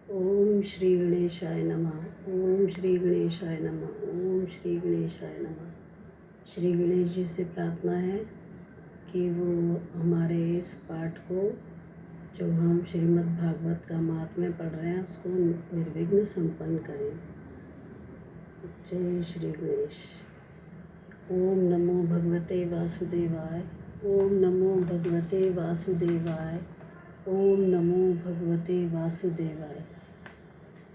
ओम श्री गणेशाय नमः। ओम श्री गणेशाय नमः। ओम श्री गणेशाय नमः। श्री गणेश जी से प्रार्थना है कि वो हमारे इस पाठ को जो हम श्रीमद् भागवत का महात्म्य पढ़ रहे हैं उसको निर्विघ्न संपन्न करें। जय श्री गणेश। ओम नमो भगवते वासुदेवाय। ओम नमो भगवते वासुदेवाय। ओम नमो भगवते वासुदेवाय।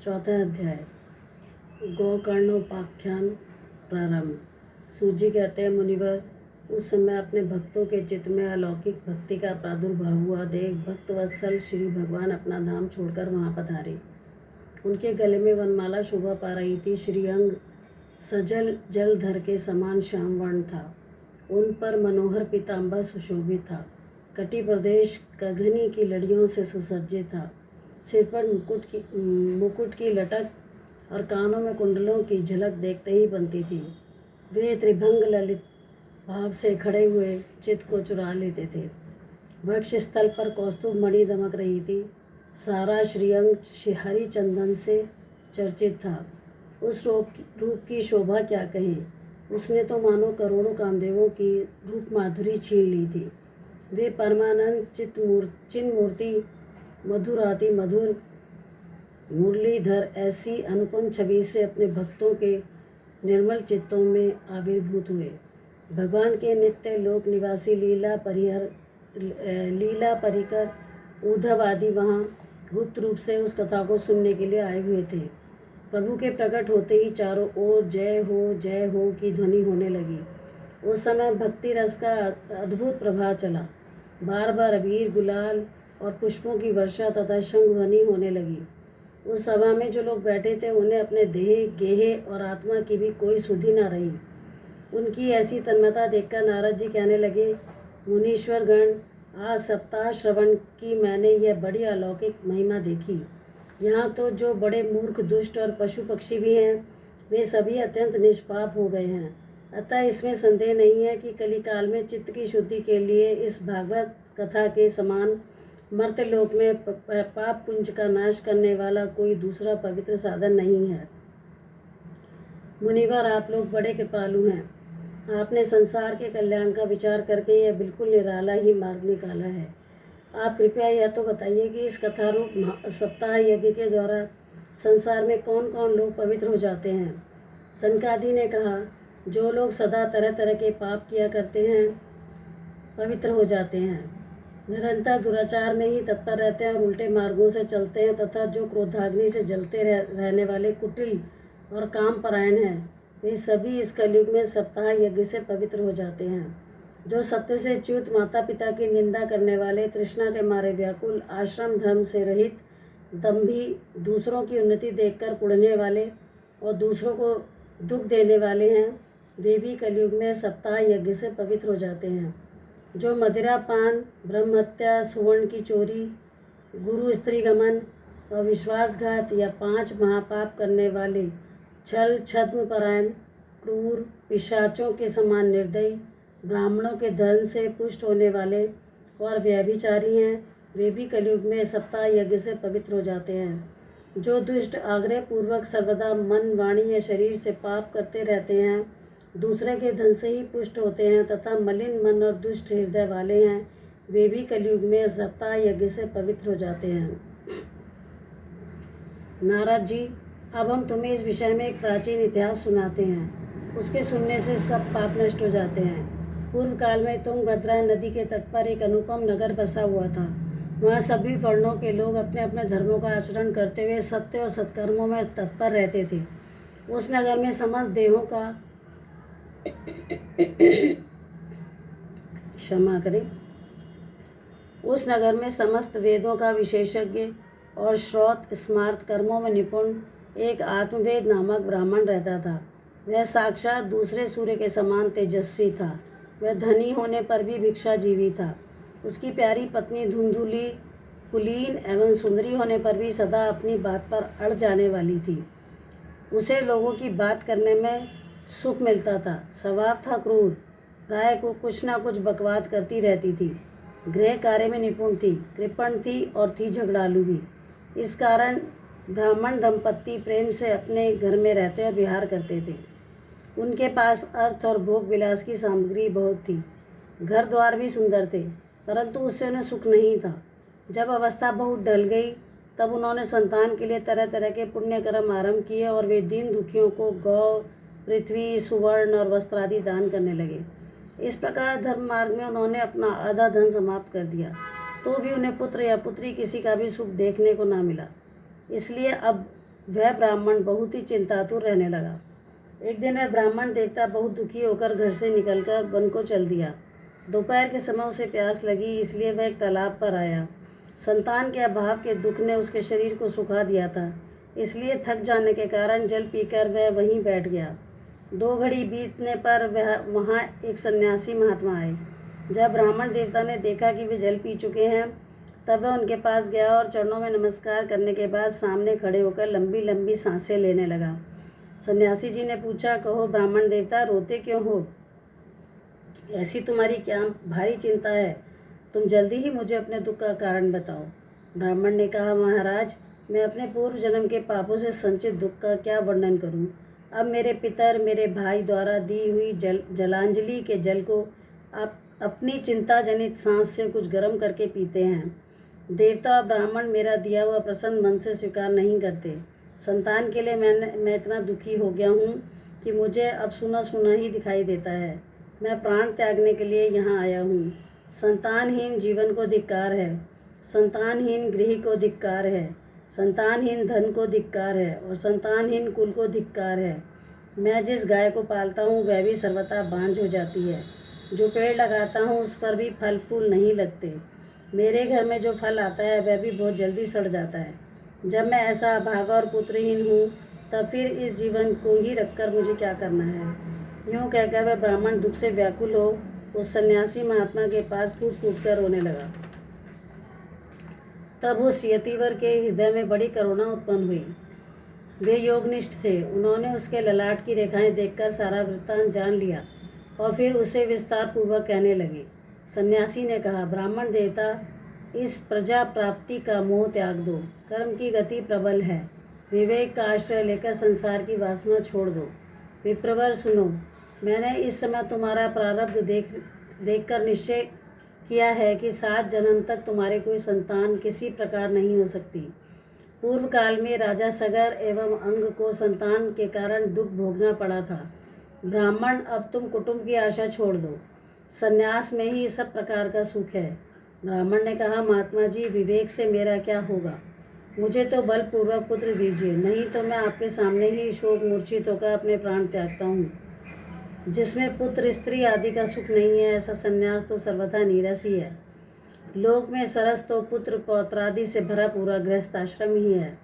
चौथा अध्याय गोकर्णोपाख्यान प्रारंभ। सूजी कहते हैं, मुनिवर, उस समय अपने भक्तों के चित्त में अलौकिक भक्ति का प्रादुर्भाव हुआ देख भक्तवत्सल श्री भगवान अपना धाम छोड़कर वहाँ पधारे। उनके गले में वनमाला शोभा पा रही थी। श्री अंग सजल जलधर के समान श्याम वर्ण था। उन पर मनोहर पीताम्बर सुशोभित था। कटी प्रदेश कघनी की लड़ियों से सुसज्जित था। सिर पर मुकुट की लटक और कानों में कुंडलों की झलक देखते ही बनती थी। वे त्रिभंग ललित भाव से खड़े हुए चित्त को चुरा लेते थे। वक्ष स्थल पर कौस्तुभ मणि दमक रही थी। सारा श्रीअंग हरि चंदन से चर्चित था। उस रूप की शोभा क्या कहें। उसने तो मानो करोड़ों कामदेवों की रूप माधुरी छीन ली थी। वे परमानंद चिन्ह मूर्ति मधुराति मधुर मुरलीधर ऐसी अनुपम छवि से अपने भक्तों के निर्मल चित्तों में आविर्भूत हुए। भगवान के नित्य लोक निवासी लीला परिकर उद्धव आदि वहाँ गुप्त रूप से उस कथा को सुनने के लिए आए हुए थे। प्रभु के प्रकट होते ही चारों ओर जय हो की ध्वनि होने लगी। उस समय भक्ति रस का अद्भुत प्रभाव चला। बार बार अबीर गुलाल और पुष्पों की वर्षा तथा शंख ध्वनि होने लगी। उस सभा में जो लोग बैठे थे उन्हें अपने देह गेहे और आत्मा की भी कोई सुधि न रही। उनकी ऐसी तन्मयता देखकर नारद जी कहने लगे, मुनीश्वर गण, आज सप्ताह श्रवण की मैंने यह बड़ी अलौकिक महिमा देखी। यहाँ तो जो बड़े मूर्ख दुष्ट और पशु पक्षी भी हैं वे सभी अत्यंत निष्पाप हो गए हैं। अतः इसमें संदेह नहीं है कि कलिकाल में चित्त की शुद्धि के लिए इस भागवत कथा के समान मर्त्यलोक में पाप पुंज का नाश करने वाला कोई दूसरा पवित्र साधन नहीं है। मुनिवर, आप लोग बड़े कृपालु हैं। आपने संसार के कल्याण का विचार करके यह बिल्कुल निराला ही मार्ग निकाला है। आप कृपया यह तो बताइए कि इस कथा रूप सप्ताह यज्ञ के द्वारा संसार में कौन कौन लोग पवित्र हो जाते हैं। सनकादि ने कहा, जो लोग सदा तरह तरह के पाप किया करते हैं पवित्र हो जाते हैं, निरंतर दुराचार में ही तत्पर रहते हैं और उल्टे मार्गों से चलते हैं, तथा जो क्रोधाग्नि से जलते रहने वाले कुटिल और काम परायण हैं, वे सभी इस कलयुग में सप्ताह यज्ञ से पवित्र हो जाते हैं। जो सत्य से च्युत, माता पिता की निंदा करने वाले, तृष्णा के मारे व्याकुल, आश्रम धर्म से रहित, दंभी, दूसरों की उन्नति देखकर कुढ़ने वाले और दूसरों को दुख देने वाले हैं, वे भी कलयुग में सप्ताह यज्ञ से पवित्र हो जाते हैं। जो मदिरा पान, ब्रह्महत्या, सुवर्ण की चोरी, गुरु स्त्री गमन और विश्वासघात या 5 महापाप करने वाले, छल छद्म परायण, क्रूर, पिशाचों के समान निर्दयी, ब्राह्मणों के धन से पुष्ट होने वाले और व्यभिचारी हैं, वे भी कलयुग में सप्ताह यज्ञ से पवित्र हो जाते हैं। जो दुष्ट आग्रह पूर्वक सर्वदा मन, वाणी या शरीर से पाप करते रहते हैं, दूसरे के धन से ही पुष्ट होते हैं तथा मलिन मन और दुष्ट हृदय वाले हैं, वे भी कलयुग में सप्ताह यज्ञ से पवित्र हो जाते हैं। नारद जी, अब हम तुम्हें इस विषय में एक प्राचीन इतिहास सुनाते हैं। उसके सुनने से सब पाप नष्ट हो जाते हैं। पूर्व काल में तुंगभद्रा नदी के तट पर एक अनुपम नगर बसा हुआ था। वहाँ सभी वर्णों के लोग अपने अपने धर्मों का आचरण करते हुए सत्य और सत्कर्मों में तत्पर रहते थे। उस नगर में समस्त देहों का क्षमा करें। उस नगर में समस्त वेदों का विशेषज्ञ और श्रौत स्मार्त कर्मों में निपुण एक आत्मवेद नामक ब्राह्मण रहता था। वह साक्षात दूसरे सूर्य के समान तेजस्वी था। वह धनी होने पर भी भिक्षाजीवी था। उसकी प्यारी पत्नी धुंधुली, कुलीन एवं सुंदरी होने पर भी सदा अपनी बात पर अड़ जाने वाली थी। उसे लोगों की बात करने में सुख मिलता था। स्वभाव था क्रूर, प्राय को कुछ ना कुछ बकवाद करती रहती थी। गृह कार्य में निपुण थी, कृपण थी और थी झगड़ालू भी। इस कारण ब्राह्मण दंपत्ति प्रेम से अपने घर में रहते और विहार करते थे। उनके पास अर्थ और भोग विलास की सामग्री बहुत थी। घर द्वार भी सुंदर थे, परंतु उससे उन्हें सुख नहीं था। जब अवस्था बहुत ढल गई, तब उन्होंने संतान के लिए तरह तरह के पुण्य कर्म आरंभ किए और वे दीन दुखियों को गौ, पृथ्वी, सुवर्ण और वस्त्र आदि दान करने लगे। इस प्रकार धर्म मार्ग में उन्होंने अपना आधा धन समाप्त कर दिया, तो भी उन्हें पुत्र या पुत्री किसी का भी सुख देखने को ना मिला। इसलिए अब वह ब्राह्मण बहुत ही चिंतातुर रहने लगा। एक दिन वह ब्राह्मण देवता बहुत दुखी होकर घर से निकलकर वन को चल दिया। दोपहर के समय उसे प्यास लगी, इसलिए वह एक तालाब पर आया। संतान के अभाव के दुख ने उसके शरीर को सुखा दिया था, इसलिए थक जाने के कारण जल पीकर वह वहीं बैठ गया। 2 घड़ी बीतने पर वह वहाँ एक सन्यासी महात्मा आए। जब ब्राह्मण देवता ने देखा कि वे जल पी चुके हैं, तब वह उनके पास गया और चरणों में नमस्कार करने के बाद सामने खड़े होकर लंबी लंबी सांसें लेने लगा। सन्यासी जी ने पूछा, कहो ब्राह्मण देवता, रोते क्यों हो? ऐसी तुम्हारी क्या भारी चिंता है? तुम जल्दी ही मुझे अपने दुख का कारण बताओ। ब्राह्मण ने कहा, महाराज, मैं अपने पूर्व जन्म के पापों से संचित दुख का क्या वर्णन करूं? अब मेरे पितर मेरे भाई द्वारा दी हुई जलांजलि के जल को आप अपनी चिंता जनित सांस से कुछ गर्म करके पीते हैं। देवता और ब्राह्मण मेरा दिया हुआ प्रसन्न मन से स्वीकार नहीं करते। संतान के लिए मैं इतना दुखी हो गया हूँ कि मुझे अब सुना सुना ही दिखाई देता है। मैं प्राण त्यागने के लिए यहाँ आया हूँ। संतानहीन जीवन को धिक्कार है, संतानहीन गृह को धिक्कार है, संतानहीन धन को धिक्कार है और संतानहीन कुल को धिक्कार है। मैं जिस गाय को पालता हूँ वह भी सर्वथा बांझ हो जाती है। जो पेड़ लगाता हूँ उस पर भी फल फूल नहीं लगते। मेरे घर में जो फल आता है वह भी बहुत जल्दी सड़ जाता है। जब मैं ऐसा अभागा और पुत्रहीन हूँ, तब फिर इस जीवन को ही रखकर मुझे क्या करना है? यूँ कहकर वह ब्राह्मण दुख से व्याकुल हो उस सन्यासी महात्मा के पास फूट फूट कर रोने लगा। तब उस यतिवर के हृदय में बड़ी करुणा उत्पन्न हुई। वे योगनिष्ठ थे। उन्होंने उसके ललाट की रेखाएं देखकर सारा वृत्तांत जान लिया और फिर उसे विस्तार पूर्वक कहने लगे। सन्यासी ने कहा, ब्राह्मण देवता, इस प्रजा प्राप्ति का मोह त्याग दो। कर्म की गति प्रबल है। विवेक का आश्रय लेकर संसार की वासना छोड़ दो। विप्रवर सुनो, मैंने इस समय तुम्हारा प्रारब्ध देखकर निश्चय किया है कि 7 जन्म तक तुम्हारे कोई संतान किसी प्रकार नहीं हो सकती। पूर्व काल में राजा सगर एवं अंग को संतान के कारण दुख भोगना पड़ा था। ब्राह्मण, अब तुम कुटुंब की आशा छोड़ दो। संन्यास में ही सब प्रकार का सुख है। ब्राह्मण ने कहा, महात्मा जी, विवेक से मेरा क्या होगा? मुझे तो बलपूर्वक पुत्र दीजिए, नहीं तो मैं आपके सामने ही शोक मूर्छित होकर अपने प्राण त्यागता हूँ। जिसमें पुत्र स्त्री आदि का सुख नहीं है, ऐसा संन्यास तो सर्वथा नीरस ही है। लोक में सरस तो पुत्र पौत्रादि से भरा पूरा गृहस्थ आश्रम ही है।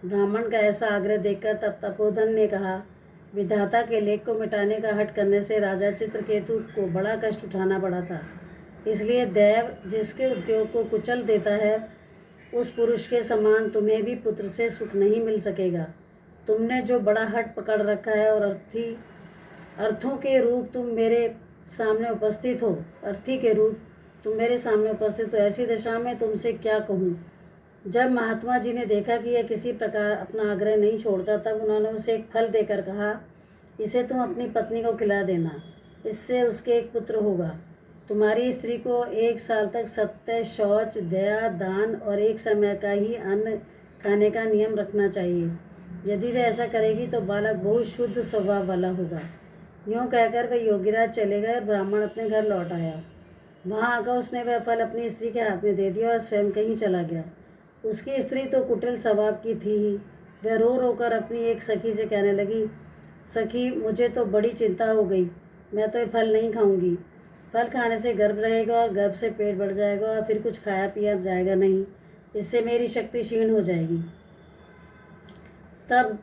ब्राह्मण का ऐसा आग्रह देखकर तब तपोधन ने कहा, विधाता के लेख को मिटाने का हठ करने से राजा चित्रकेतु को बड़ा कष्ट उठाना पड़ा था। इसलिए दैव जिसके उद्योग को कुचल देता है, उस पुरुष के समान तुम्हें भी पुत्र से सुख नहीं मिल सकेगा। तुमने जो बड़ा हठ पकड़ रखा है और अर्थों के रूप तुम मेरे सामने उपस्थित हो, अर्थी के रूप तुम मेरे सामने उपस्थित हो, ऐसी दशा में तुमसे क्या कहूँ? जब महात्मा जी ने देखा कि यह किसी प्रकार अपना आग्रह नहीं छोड़ता, तब उन्होंने उसे एक फल देकर कहा, इसे तुम अपनी पत्नी को खिला देना, इससे उसके एक पुत्र होगा। तुम्हारी स्त्री को 1 साल तक सत्य, शौच, दया, दान और एक समय का ही अन्न खाने का नियम रखना चाहिए। यदि वह ऐसा करेगी तो बालक बहुत शुद्ध स्वभाव वाला होगा। यूँ कहकर वह योगीराज चले गए। ब्राह्मण अपने घर लौट आया। वहाँ आकर उसने वह फल अपनी स्त्री के हाथ में दे दिया और स्वयं कहीं चला गया। उसकी स्त्री तो कुटिल स्वभाव की थी ही। वह रो रो कर अपनी एक सखी से कहने लगी, सखी, मुझे तो बड़ी चिंता हो गई। मैं तो ये फल नहीं खाऊंगी। फल खाने से गर्भ रहेगा और गर्भ से पेट बढ़ जाएगा और फिर कुछ खाया पिया जाएगा नहीं। इससे मेरी शक्ति क्षीण हो जाएगी। तब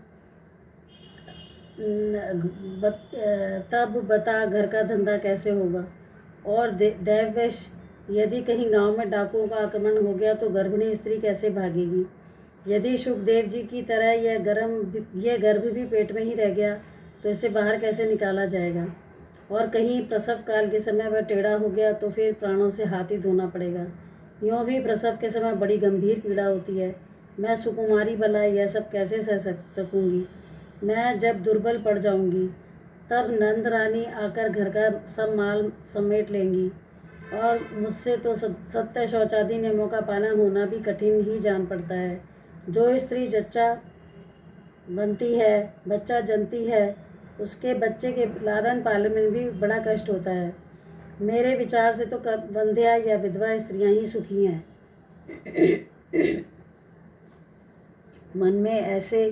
बता घर का धंधा कैसे होगा? और दैववश यदि कहीं गांव में डाकुओं का आक्रमण हो गया तो गर्भिणी स्त्री कैसे भागेगी? यदि सुखदेव जी की तरह यह गर्भ भी पेट में ही रह गया तो इसे बाहर कैसे निकाला जाएगा? और कहीं प्रसव काल के समय वह टेढ़ा हो गया तो फिर प्राणों से हाथ ही धोना पड़ेगा। यूँ भी प्रसव के समय बड़ी गंभीर पीड़ा होती है। मैं सुकुमारी भला यह सब कैसे सह सकूँगी। मैं जब दुर्बल पड़ जाऊँगी तब नंद रानी आकर घर का सब माल समेट लेंगी और मुझसे तो सत्य शौचादि नियमों का पालन होना भी कठिन ही जान पड़ता है। जो स्त्री जच्चा बनती है, बच्चा जनती है, उसके बच्चे के लालन पालन में भी बड़ा कष्ट होता है। मेरे विचार से तो वंध्या या विधवा स्त्रियां ही सुखी हैं। मन में ऐसे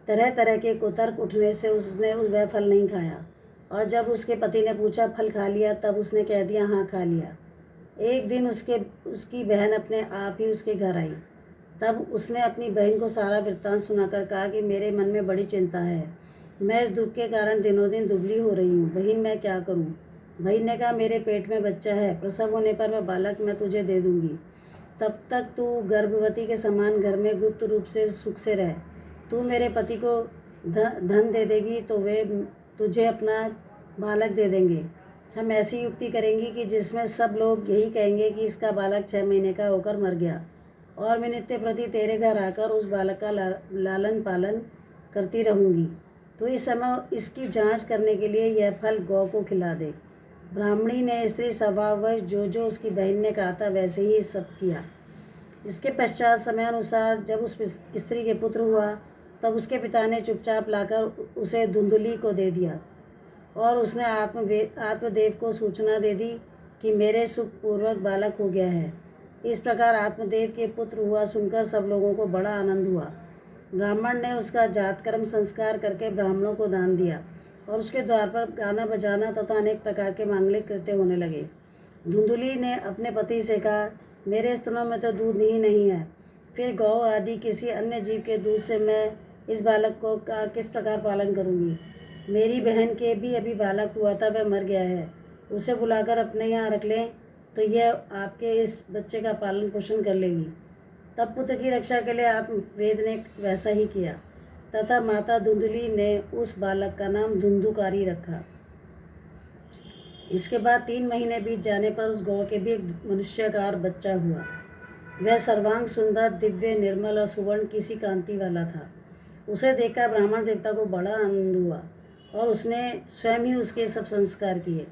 तरह तरह के कुतर्क उठने से उसने वह फल नहीं खाया, और जब उसके पति ने पूछा फल खा लिया, तब उसने कह दिया हाँ खा लिया। एक दिन उसकी बहन अपने आप ही उसके घर आई। तब उसने अपनी बहन को सारा वृत्तांत सुनाकर कहा कि मेरे मन में बड़ी चिंता है, मैं इस दुख के कारण दिनों दिन दुबली हो रही हूँ। बहन मैं क्या करूँ। बहन ने कहा मेरे पेट में बच्चा है, प्रसव होने पर वह बालक मैं तुझे दे दूँगी। तब तक तू गर्भवती के समान घर में गुप्त रूप से सुख से रह। तू मेरे पति को धन दे देगी तो वे तुझे अपना बालक दे देंगे। हम ऐसी युक्ति करेंगी कि जिसमें सब लोग यही कहेंगे कि इसका बालक 6 महीने का होकर मर गया, और मैं नित्य प्रति तेरे घर आकर उस बालक का लालन पालन करती रहूँगी। तो इस समय इसकी जांच करने के लिए यह फल गौ को खिला दे। ब्राह्मणी ने स्त्री स्वभाववश जो जो उसकी बहन ने कहा था वैसे ही सब किया। इसके पश्चात समय अनुसार जब उस स्त्री के पुत्र हुआ, तब उसके पिता ने चुपचाप लाकर उसे धुंधुली को दे दिया, और उसने आत्मदेव को सूचना दे दी कि मेरे सुखपूर्वक बालक हो गया है। इस प्रकार आत्मदेव के पुत्र हुआ सुनकर सब लोगों को बड़ा आनंद हुआ। ब्राह्मण ने उसका जातकर्म संस्कार करके ब्राह्मणों को दान दिया, और उसके द्वार पर गाना बजाना तथा अनेक प्रकार के मांगलिक कृत्य होने लगे। धुंधुली ने अपने पति से कहा मेरे स्तनों में तो दूध ही नहीं है, फिर गौ आदि किसी अन्य जीव के दूध से मैं इस बालक को का किस प्रकार पालन करूँगी। मेरी बहन के भी अभी बालक हुआ था, वह मर गया है, उसे बुलाकर अपने यहाँ रख लें तो यह आपके इस बच्चे का पालन पोषण कर लेगी। तब पुत्र की रक्षा के लिए आत्मवेद ने वैसा ही किया, तथा माता धुंधुली ने उस बालक का नाम धुंधुकारी रखा। इसके बाद 3 महीने बीत जाने पर उस गौ के भी एक मनुष्यकार बच्चा हुआ। वह सर्वांग सुंदर, दिव्य, निर्मल और सुवर्ण किसी कांति वाला था। उसे देखकर ब्राह्मण देवता को बड़ा आनंद हुआ, और उसने स्वयं ही उसके सब संस्कार किए।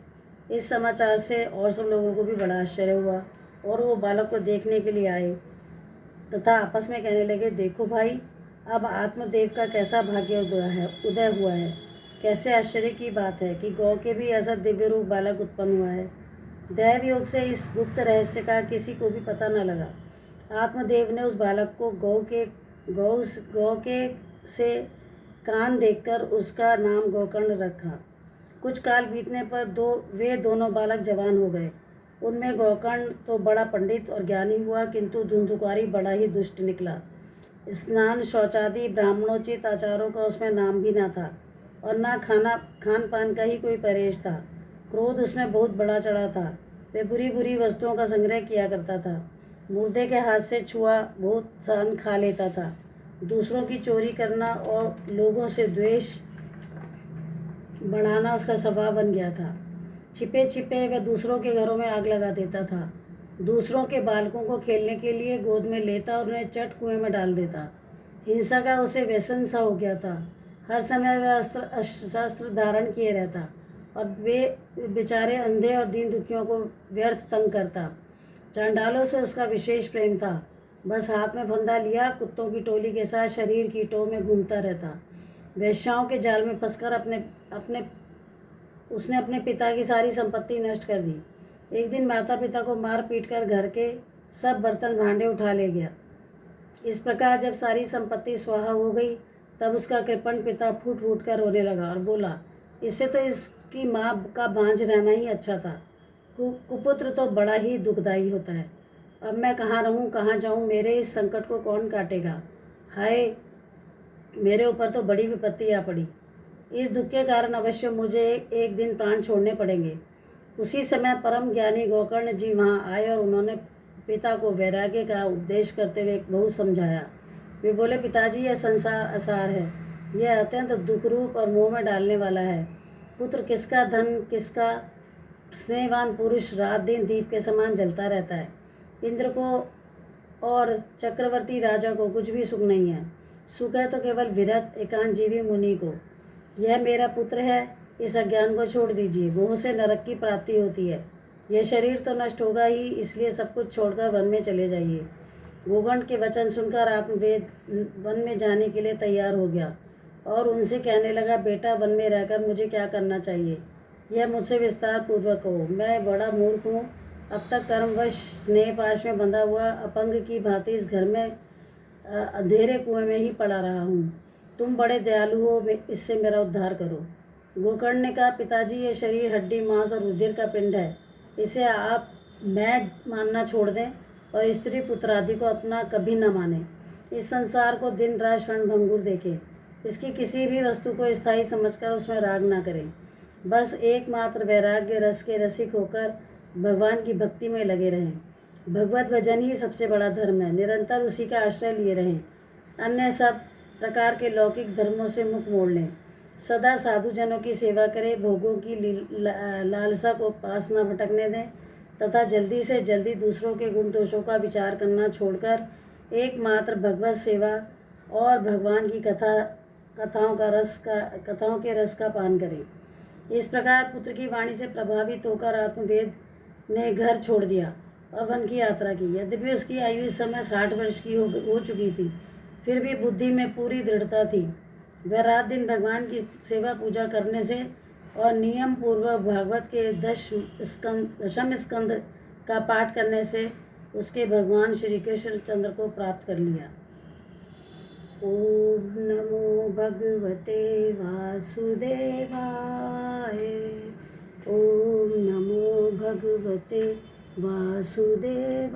इस समाचार से और सब लोगों को भी बड़ा आश्चर्य हुआ, और वो बालक को देखने के लिए आए तथा आपस में कहने लगे देखो भाई, अब आत्मदेव का कैसा भाग्य उदय हुआ है। कैसे आश्चर्य की बात है कि गौ के भी ऐसा दिव्य रूप बालक उत्पन्न हुआ है। दैव योग से इस गुप्त रहस्य का किसी को भी पता न लगा। आत्मदेव ने उस बालक को गौ के से कान देखकर उसका नाम गोकर्ण रखा। कुछ काल बीतने पर वे दोनों बालक जवान हो गए। उनमें गोकर्ण तो बड़ा पंडित और ज्ञानी हुआ, किंतु धुंधुकारी बड़ा ही दुष्ट निकला। स्नान शौचादि ब्राह्मणोचित आचारों का उसमें नाम भी न था, और ना खान पान का ही कोई परहेज था। क्रोध उसमें बहुत बड़ा चढ़ा था। वह बुरी बुरी वस्तुओं का संग्रह किया करता था। मुर्दे के हाथ से छुआ बहुत सान खा लेता था। दूसरों की चोरी करना और लोगों से द्वेष बढ़ाना उसका स्वभाव बन गया था। छिपे छिपे वह दूसरों के घरों में आग लगा देता था। दूसरों के बालकों को खेलने के लिए गोद में लेता और उन्हें चट कुएं में डाल देता। हिंसा का उसे व्यसन सा हो गया था। हर समय वह शस्त्र धारण किए रहता, और वे बेचारे अंधे और दीन दुखियों को व्यर्थ तंग करता। चांडालों से उसका विशेष प्रेम था। बस हाथ में फंदा लिया कुत्तों की टोली के साथ शरीर की टो में घूमता रहता। वेश्याओं के जाल में फंसकर उसने अपने पिता की सारी संपत्ति नष्ट कर दी। एक दिन माता पिता को मार पीट कर घर के सब बर्तन भांडे उठा ले गया। इस प्रकार जब सारी संपत्ति स्वाहा हो गई, तब उसका कृपण पिता फूट फूट कर रोने लगा और बोला इससे तो इसकी माँ का बांझ रहना ही अच्छा था। कुपुत्र तो बड़ा ही दुखदायी होता है। अब मैं कहाँ रहूँ, कहाँ जाऊँ, मेरे इस संकट को कौन काटेगा। हाय, मेरे ऊपर तो बड़ी विपत्ति आ पड़ी। इस दुख के कारण अवश्य मुझे एक दिन प्राण छोड़ने पड़ेंगे। उसी समय परम ज्ञानी गोकर्ण जी वहाँ आए, और उन्होंने पिता को वैराग्य का उपदेश करते हुए बहुत समझाया। वे बोले पिताजी, यह संसार असार है, यह अत्यंत दुखरूप और मोह में डालने वाला है। पुत्र किसका, धन किसका, स्नेहवान पुरुष रात दिन दीप के समान जलता रहता है। इंद्र को और चक्रवर्ती राजा को कुछ भी सुख नहीं है। सुख है तो केवल विरक्त एकांत जीवी मुनि को। यह मेरा पुत्र है, इस अज्ञान को छोड़ दीजिए, मोह से नरक की प्राप्ति होती है। यह शरीर तो नष्ट होगा ही, इसलिए सब कुछ छोड़कर वन में चले जाइए। गोगंड के वचन सुनकर आत्मवेद वन में जाने के लिए तैयार हो गया और उनसे कहने लगा, बेटा, वन में रहकर मुझे क्या करना चाहिए, यह मुझसे विस्तार पूर्वक हो। मैं बड़ा मूर्ख हूँ, अब तक कर्मवश स्नेह पाश में बंधा हुआ अपंग की भांति इस घर में अंधेरे कुएं में ही पड़ा रहा हूँ। तुम बड़े दयालु हो, इससे मेरा उद्धार करो। गोकर्ण ने कहा, पिताजी, ये शरीर हड्डी मांस और रुधिर का पिंड है, इसे आप मैं मानना छोड़ दें और स्त्री पुत्र आदि को अपना कभी न माने। इस संसार को दिन रात क्षण भंगुर देखें, इसकी किसी भी वस्तु को स्थायी समझकर उसमें राग ना करें। बस एकमात्र वैराग्य रस के रसिक होकर भगवान की भक्ति में लगे रहें। भगवत भजन ही सबसे बड़ा धर्म है, निरंतर उसी का आश्रय लिए रहें। अन्य सब प्रकार के लौकिक धर्मों से मुख मोड़ लें। सदा साधुजनों की सेवा करें, भोगों की लालसा को पास न भटकने दें तथा जल्दी से जल्दी दूसरों के गुण दोषों का विचार करना छोड़कर एकमात्र भगवत सेवा और भगवान की कथाओं के रस का पान करें। इस प्रकार पुत्र की वाणी से प्रभावित होकर आत्मवेद ने घर छोड़ दिया और वन की यात्रा की। यद्यपि उसकी आयु इस समय 60 वर्ष की हो चुकी थी, फिर भी बुद्धि में पूरी दृढ़ता थी। वह रात दिन भगवान की सेवा पूजा करने से और नियम पूर्वक भागवत के दशम स्कंद का पाठ करने से उसके भगवान श्री कृष्ण चंद्र को प्राप्त कर लिया। ओम नमो भगवते वासुदेवाय। ओम नमो भगवते वासुदेवाय।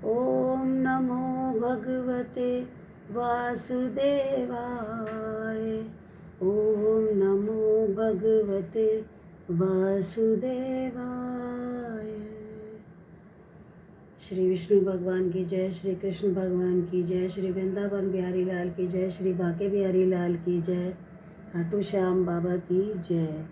ओम नमो भगवते वासुदेवाय। ओम नमो भगवते वासुदेवाय। श्री विष्णु भगवान की जय, श्री कृष्ण भगवान की जय, श्री वृंदावन बिहारी लाल की जय, श्री बांके बिहारी लाल की जय, खाटू श्याम बाबा की जय।